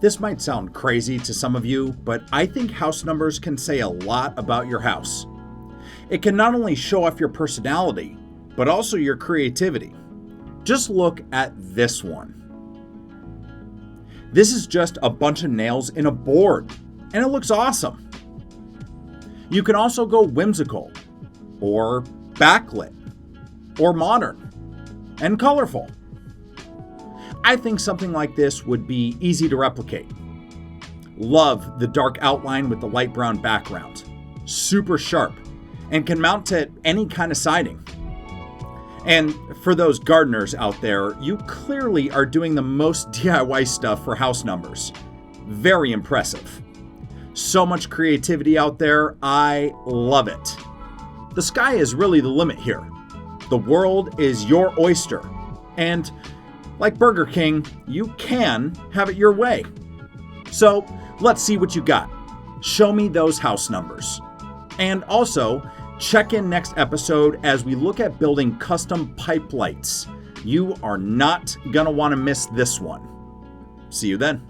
This might sound crazy to some of you, but I think house numbers can say a lot about your house. It can not only show off your personality, but also your creativity. Just look at this one. This is just a bunch of nails in a board, and it looks awesome. You can also go whimsical, or backlit, or modern, and colorful. I think something like this would be easy to replicate. Love the dark outline with the light brown background. Super sharp, and can mount to any kind of siding. And for those gardeners out there, you clearly are doing the most DIY stuff for house numbers. Very impressive. So much creativity out there, I love it. The sky is really the limit here. The world is your oyster. And like Burger King, you can have it your way. So let's see what you got. Show me those house numbers. And also, check in next episode as we look at building custom pipe lights. You are not gonna want to miss this one. See you then.